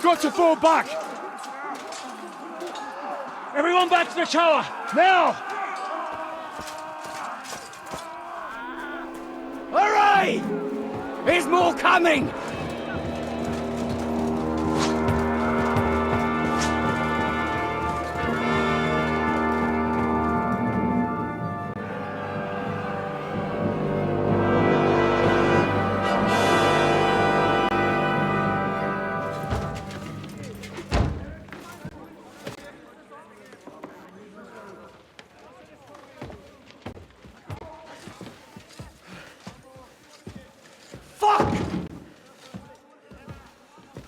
got to fall back! Everyone back to the tower, now! Hooray! There's more coming!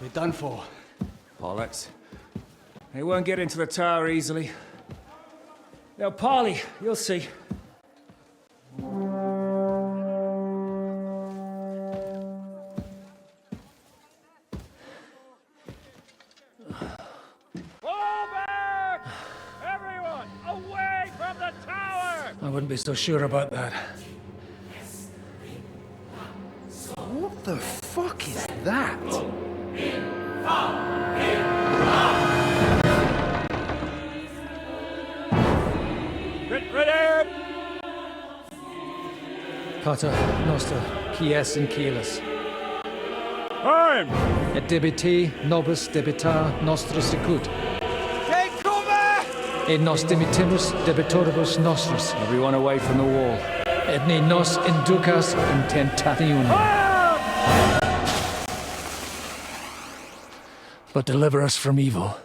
We're done for. Bollocks. They won't get into the tower easily. They'll parley, you'll see. Fall back! Everyone, away from the tower! I wouldn't be so sure about that. What the fuck is that? Ready! Pater Noster, Quies in Kielis. Time! Et debiti nobis debita nostra sicut. Take cover! Et nos dimitimus debitoribus nostris. Everyone away from the wall. Et ne nos inducas in tentationem. But deliver us from evil.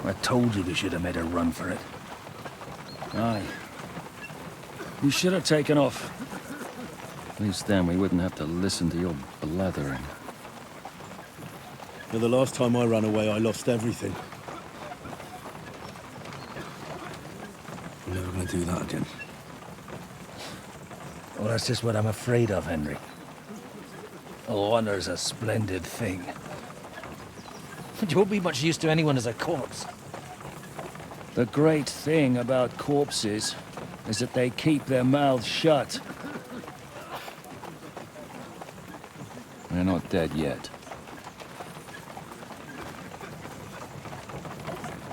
I told you we should have made a run for it. Aye. We should have taken off. At least then we wouldn't have to listen to your blathering. Yeah, the last time I ran away, I lost everything. I'm never gonna do that again. Well, that's just what I'm afraid of, Henry. Honor's a splendid thing. You won't be much use to anyone as a corpse. The great thing about corpses is that they keep their mouths shut. They're not dead yet.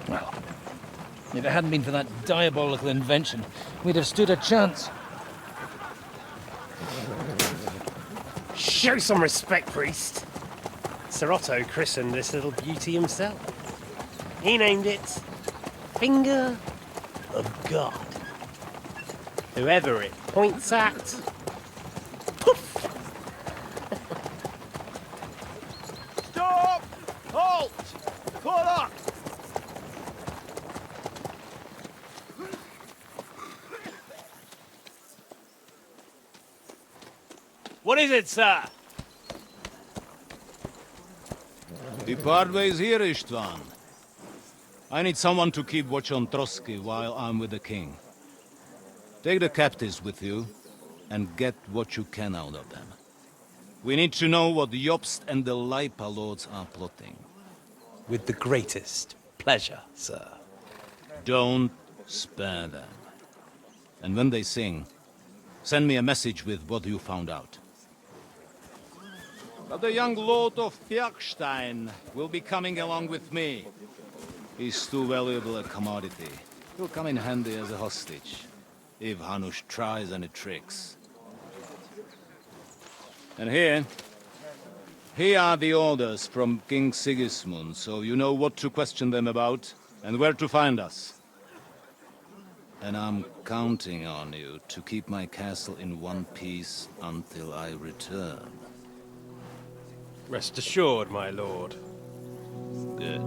Well, if it hadn't been for that diabolical invention, we'd have stood a chance. Show some respect, priest. Sir Otto christened this little beauty himself. He named it Finger of God. Whoever it points at, poof! Stop! Halt! Pull up! What is it, sir? We part ways here, Istvan. I need someone to keep watch on Trotsky while I'm with the king. Take the captives with you, and get what you can out of them. We need to know what the Jobst and the Leipa lords are plotting. With the greatest pleasure, sir. Don't spare them. And when they sing, send me a message with what you found out. But the young lord of Fjarkstein will be coming along with me. He's too valuable a commodity He'll come in handy as a hostage, if Hanush tries any tricks. And here are the orders from King Sigismund, so you know what to question them about, and where to find us. And I'm counting on you to keep my castle in one piece until I return. Rest assured, my lord. Good.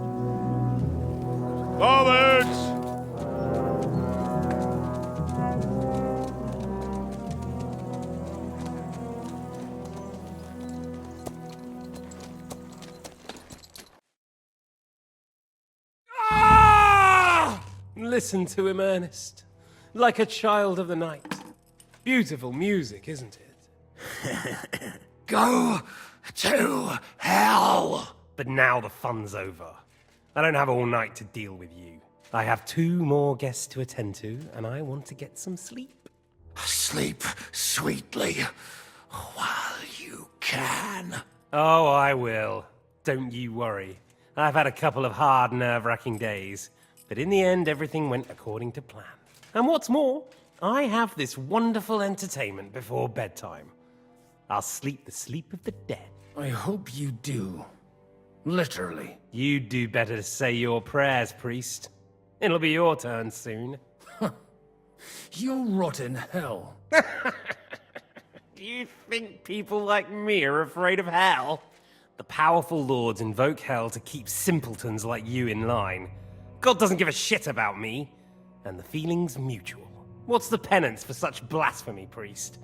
Forwards! Listen to him, Ernest. Like a child of the night. Beautiful music, isn't it? Go to hell! But now the fun's over. I don't have all night to deal with you. I have 2 more guests to attend to, and I want to get some sleep. Sleep sweetly while you can. Oh, I will. Don't you worry. I've had a couple of hard, nerve-wracking days, but in the end, everything went according to plan. And what's more, I have this wonderful entertainment before bedtime. I'll sleep the sleep of the dead. I hope you do. Literally. You'd do better to say your prayers, priest. It'll be your turn soon. You'll rot in hell. Do you think people like me are afraid of hell? The powerful lords invoke hell to keep simpletons like you in line. God doesn't give a shit about me, and the feeling's mutual. What's the penance for such blasphemy, priest?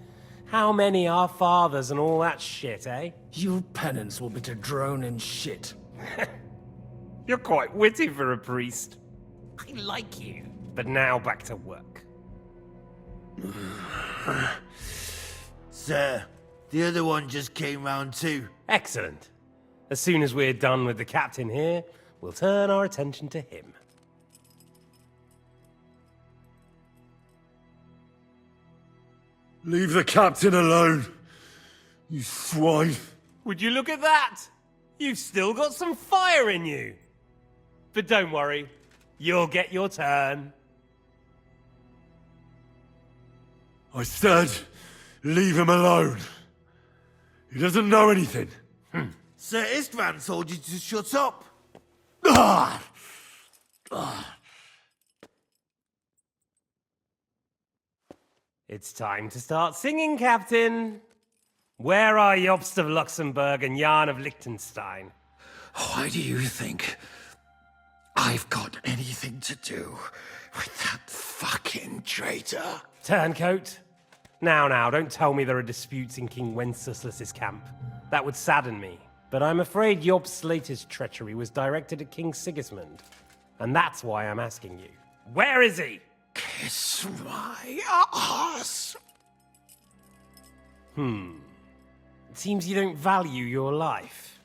How many are fathers and all that shit, eh? Your penance will be to drown in shit. You're quite witty for a priest. I like you. But now back to work. Sir, the other one just came round too. Excellent. As soon as we're done with the captain here, we'll turn our attention to him. Leave the captain alone, you swine. Would you look at that? You've still got some fire in you. But don't worry, you'll get your turn. I said, leave him alone. He doesn't know anything. Sir Istvan told you to shut up. Ah! It's time to start singing, Captain. Where are Jobst of Luxembourg and Jan of Liechtenstein? Why do you think I've got anything to do with that fucking traitor? Turncoat. Now, don't tell me there are disputes in King Wenceslas's camp. That would sadden me. But I'm afraid Jobst's latest treachery was directed at King Sigismund. And that's why I'm asking you. Where is he? Kiss my ass. It seems you don't value your life.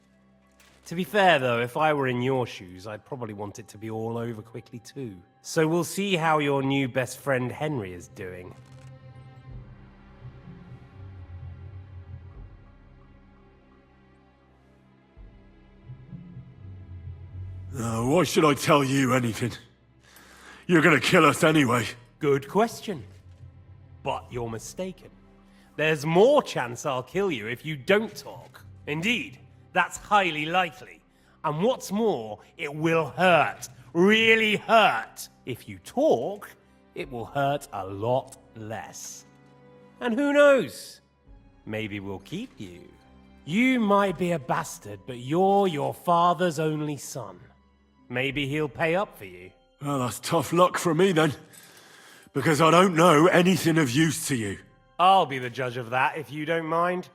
To be fair, though, if I were in your shoes, I'd probably want it to be all over quickly, too. So we'll see how your new best friend Henry is doing. Why should I tell you anything? You're gonna kill us anyway. Good question. But you're mistaken. There's more chance I'll kill you if you don't talk. Indeed, that's highly likely. And what's more, it will hurt. Really hurt. If you talk, it will hurt a lot less. And who knows? Maybe we'll keep you. You might be a bastard, but you're your father's only son. Maybe he'll pay up for you. Well, that's tough luck for me then. Because I don't know anything of use to you. I'll be the judge of that, if you don't mind.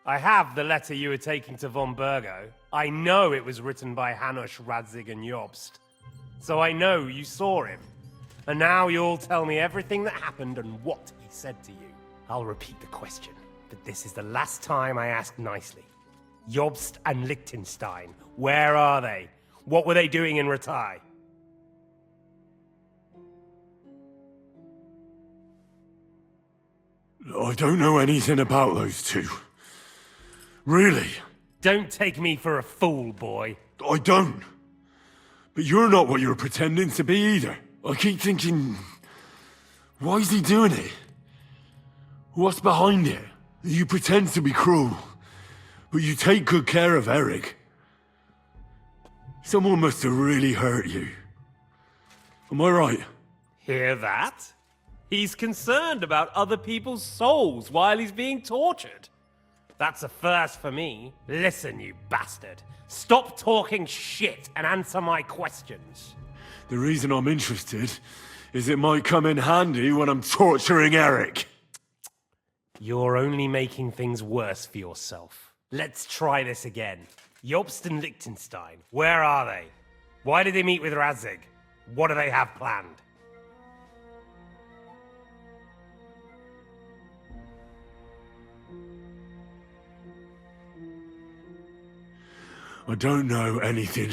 I have the letter you were taking to von Burgo. I know it was written by Hanush, Radzig, and Jobst. So I know you saw him. And now you'll tell me everything that happened and what he said to you. I'll repeat the question, but this is the last time I ask nicely. Jobst and Liechtenstein, where are they? What were they doing in Ratai? I don't know anything about those two. Really? Don't take me for a fool, boy. I don't. But you're not what you're pretending to be either. I keep thinking, why is he doing it? What's behind it? You pretend to be cruel, but you take good care of Eric. Someone must have really hurt you. Am I right? Hear that? He's concerned about other people's souls while he's being tortured. That's a first for me. Listen, you bastard. Stop talking shit and answer my questions. The reason I'm interested is it might come in handy when I'm torturing Eric. You're only making things worse for yourself. Let's try this again. Jobst and Liechtenstein, where are they? Why did they meet with Radzig? What do they have planned? I don't know anything.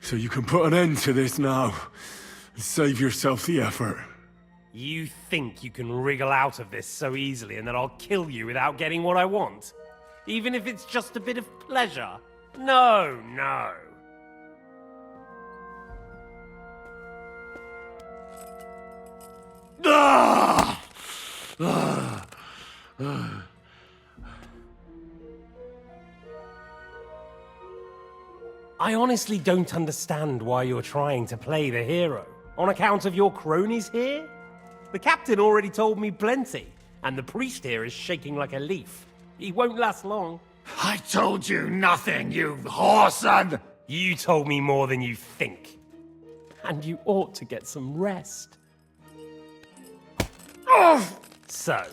So you can put an end to this now and save yourself the effort. You think you can wriggle out of this so easily and that I'll kill you without getting what I want? Even if it's just a bit of pleasure? No, no. Ah! I honestly don't understand why you're trying to play the hero. On account of your cronies here? The captain already told me plenty, and the priest here is shaking like a leaf. He won't last long. I told you nothing, you whoreson! You told me more than you think. And you ought to get some rest. So,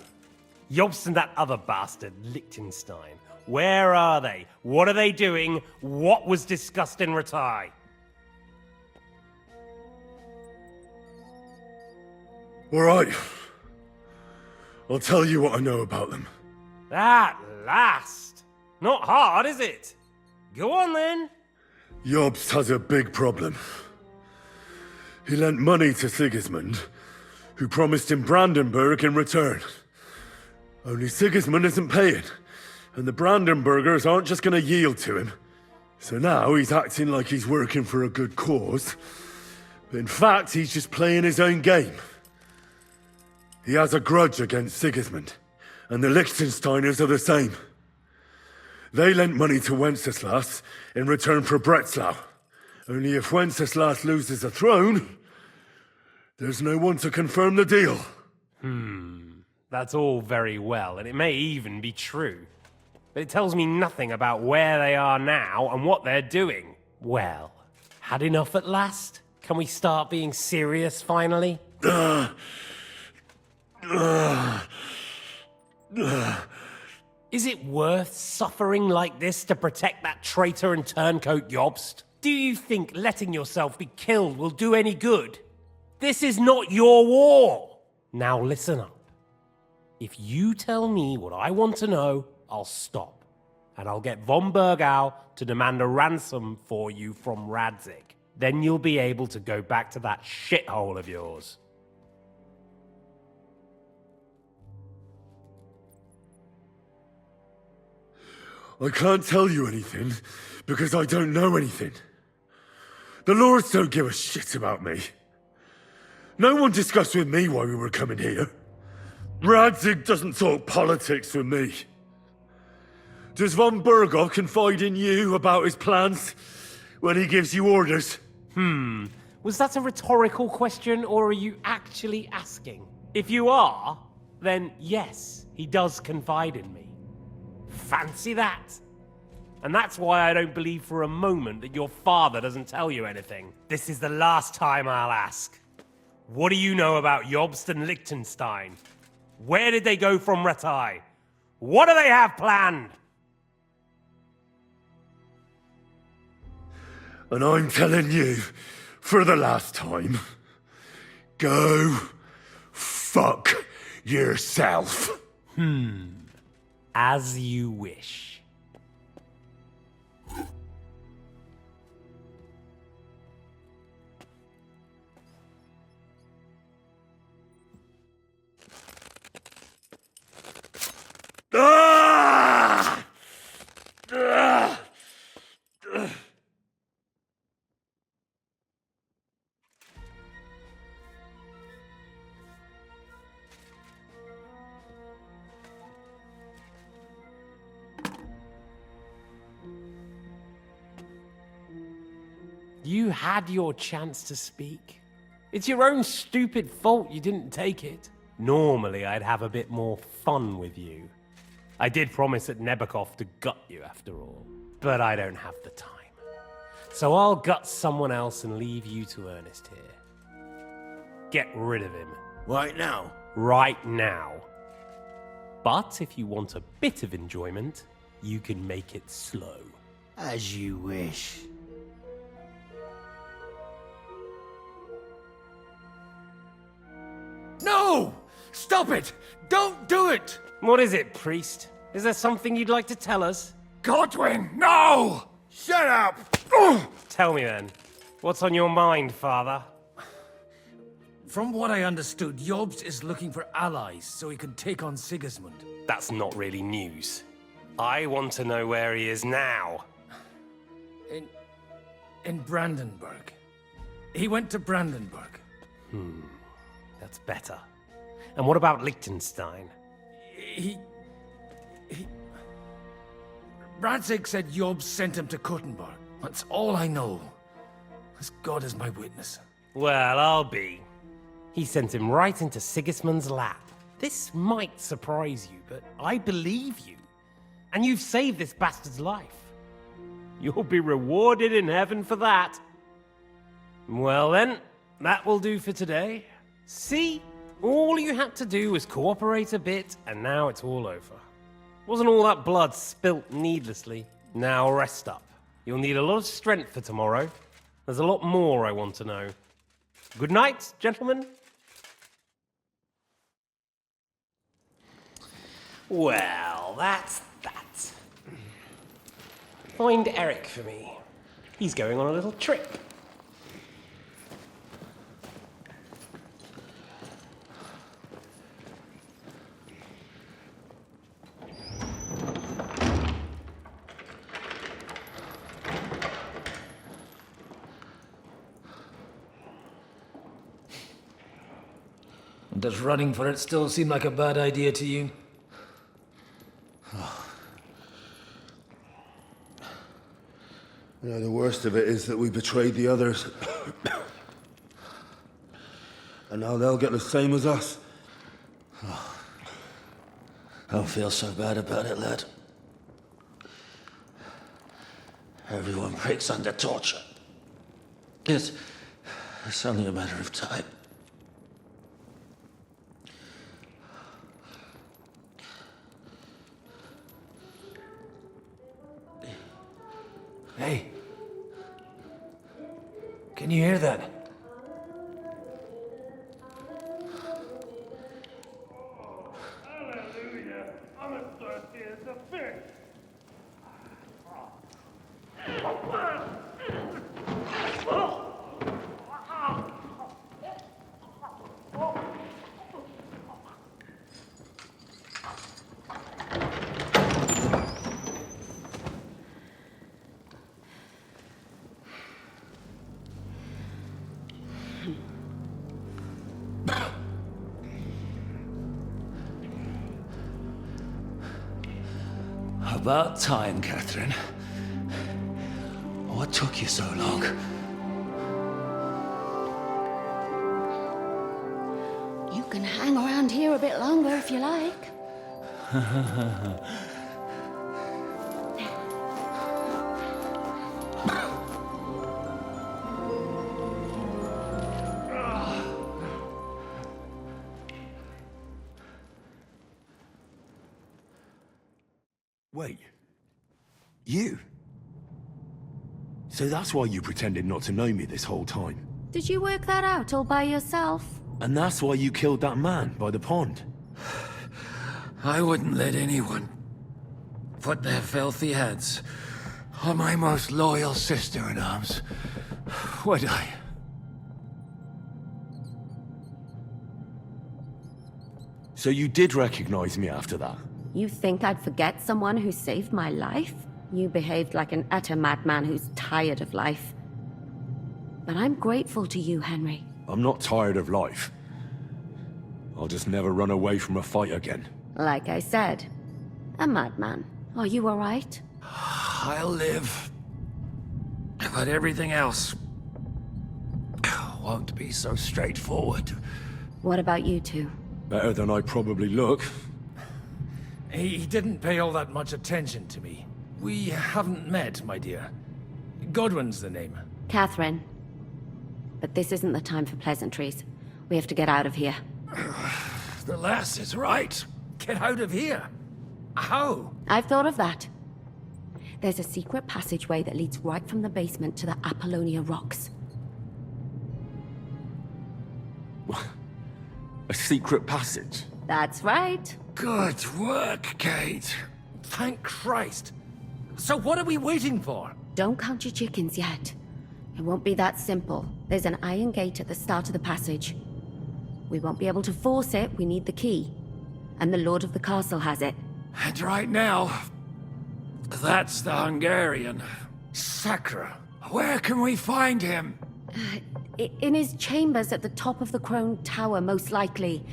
Jobst and that other bastard, Liechtenstein, where are they? What are they doing? What was discussed in Ratai? All right. I'll tell you what I know about them. At last! Not hard, is it? Go on then. Jobst has a big problem. He lent money to Sigismund, who promised him Brandenburg in return. Only Sigismund isn't paying, and the Brandenburgers aren't just gonna yield to him. So now he's acting like he's working for a good cause, but in fact he's just playing his own game. He has a grudge against Sigismund, and the Liechtensteiners are the same. They lent money to Wenceslas in return for Breslau. Only if Wenceslas loses the throne, there's no one to confirm the deal. That's all very well, and it may even be true. But it tells me nothing about where they are now and what they're doing. Well, had enough at last? Can we start being serious finally? Is it worth suffering like this to protect that traitor and turncoat Jobst? Do you think letting yourself be killed will do any good? This is not your war! Now listen up. If you tell me what I want to know, I'll stop. And I'll get von Bergau to demand a ransom for you from Radzig. Then you'll be able to go back to that shithole of yours. I can't tell you anything, because I don't know anything. The Lords don't give a shit about me. No one discussed with me why we were coming here. Radzig doesn't talk politics with me. Does von Bergau confide in you about his plans when he gives you orders? Was that a rhetorical question, or are you actually asking? If you are, then yes, he does confide in me. Fancy that. And that's why I don't believe for a moment that your father doesn't tell you anything. This is the last time I'll ask. What do you know about Jobst and Liechtenstein? Where did they go from Ratai? What do they have planned? And I'm telling you, for the last time, go fuck yourself. As you wish. Ah! Ah! You had your chance to speak. It's your own stupid fault you didn't take it. Normally, I'd have a bit more fun with you. I did promise at Nebakov to gut you after all, but I don't have the time. So I'll gut someone else and leave you to Ernest here. Get rid of him. Right now? Right now. But if you want a bit of enjoyment, you can make it slow. As you wish. No! Stop it! Don't do it! What is it, priest? Is there something you'd like to tell us? Godwin, no! Shut up! Tell me then. What's on your mind, father? From what I understood, Jobs is looking for allies so he can take on Sigismund. That's not really news. I want to know where he is now. In Brandenburg. He went to Brandenburg. That's better. And what about Liechtenstein? Radzig said Jobs sent him to Kuttenberg. That's all I know. As God is my witness. Well, I'll be. He sent him right into Sigismund's lap. This might surprise you, but I believe you. And you've saved this bastard's life. You'll be rewarded in heaven for that. Well then, that will do for today. See? All you had to do was cooperate a bit, and now it's all over. Wasn't all that blood spilt needlessly. Now rest up. You'll need a lot of strength for tomorrow. There's a lot more I want to know. Good night, gentlemen. Well, that's that. Find Eric for me. He's going on a little trip. Does running for it still seem like a bad idea to you? You know, the worst of it is that we betrayed the others. And now they'll get the same as us. I don't feel so bad about it, lad. Everyone breaks under torture. It's only a matter of time. Hey. Can you hear that? Hallelujah! I'm as thirsty as a fish. About time, Katherine. What took you so long? You can hang around here a bit longer if you like. Wait. You? So that's why you pretended not to know me this whole time? Did you work that out all by yourself? And that's why you killed that man by the pond? I wouldn't let anyone put their filthy hands on my most loyal sister-in-arms, would I? So you did recognize me after that? You think I'd forget someone who saved my life? You behaved like an utter madman who's tired of life. But I'm grateful to you, Henry. I'm not tired of life. I'll just never run away from a fight again. Like I said, a madman. Are you all right? I'll live. But everything else won't be so straightforward. What about you two? Better than I probably look. He didn't pay all that much attention to me. We haven't met, my dear. Godwin's the name. Katherine. But this isn't the time for pleasantries. We have to get out of here. The lass is right. Get out of here! How? I've thought of that. There's a secret passageway that leads right from the basement to the Apollonia Rocks. A secret passage? That's right. Good work, Kate. Thank Christ! So what are we waiting for? Don't count your chickens yet. It won't be that simple. There's an iron gate at the start of the passage. We won't be able to force it, we need the key. And the Lord of the Castle has it. And right now, that's the Hungarian. Sacra. Where can we find him? In his chambers at the top of the Crone Tower, most likely.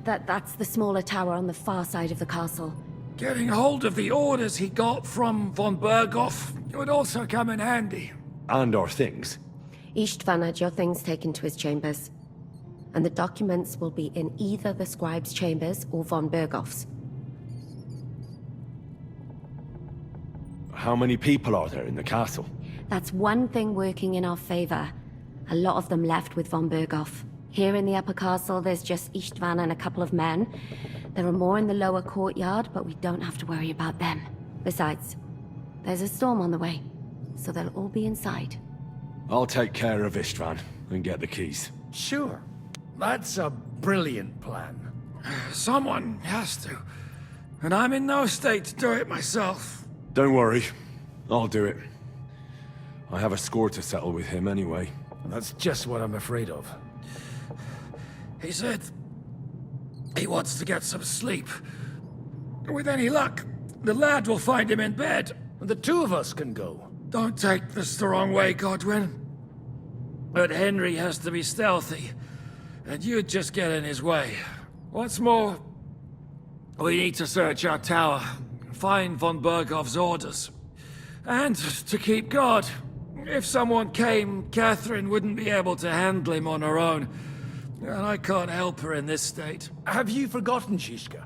That's the smaller tower on the far side of the castle. Getting hold of the orders he got from von Berghoff would also come in handy. And our things. Istvan had your things taken to his chambers. And the documents will be in either the scribe's chambers or von Berghoff's. How many people are there in the castle? That's one thing working in our favor. A lot of them left with von Berghoff. Here in the upper castle, there's just Istvan and a couple of men. There are more in the lower courtyard, but we don't have to worry about them. Besides, there's a storm on the way, so they'll all be inside. I'll take care of Istvan and get the keys. Sure. That's a brilliant plan. Someone has to. And I'm in no state to do it myself. Don't worry. I'll do it. I have a score to settle with him anyway. That's just what I'm afraid of. He said he wants to get some sleep. With any luck, the lad will find him in bed. The two of us can go. Don't take this the wrong way, Godwin. But Henry has to be stealthy, and you'd just get in his way. What's more, we need to search our tower, find von Berghoff's orders, and to keep guard. If someone came, Katherine wouldn't be able to handle him on her own, and I can't help her in this state. Have you forgotten, Zizka?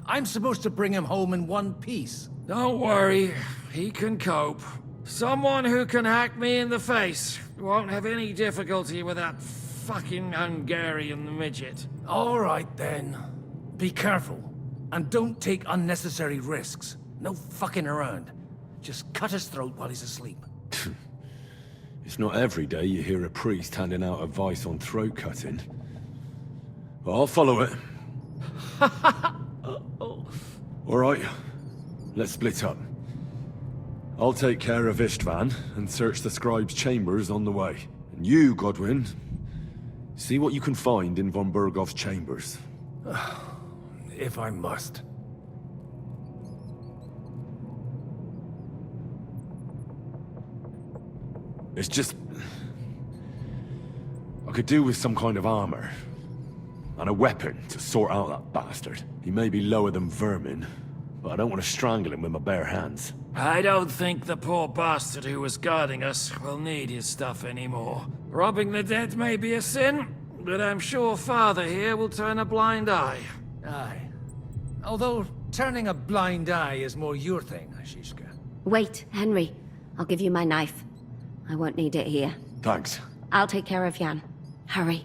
I'm supposed to bring him home in one piece. Don't worry, he can cope. Someone who can hack me in the face won't have any difficulty with that fucking Hungarian midget. All right, then. Be careful. And don't take unnecessary risks. No fucking around. Just cut his throat while he's asleep. It's not every day you hear a priest handing out advice on throat cutting. But I'll follow it. All right, let's split up. I'll take care of Istvan and search the scribe's chambers on the way. And you, Godwin, see what you can find in von Berghoff's chambers. If I must. It's just... I could do with some kind of armor. And a weapon to sort out that bastard. He may be lower than vermin, but I don't want to strangle him with my bare hands. I don't think the poor bastard who was guarding us will need his stuff anymore. Robbing the dead may be a sin, but I'm sure Father here will turn a blind eye. Aye. Although, turning a blind eye is more your thing, Zizka. Wait, Henry. I'll give you my knife. I won't need it here. Thanks. I'll take care of Jan. Hurry.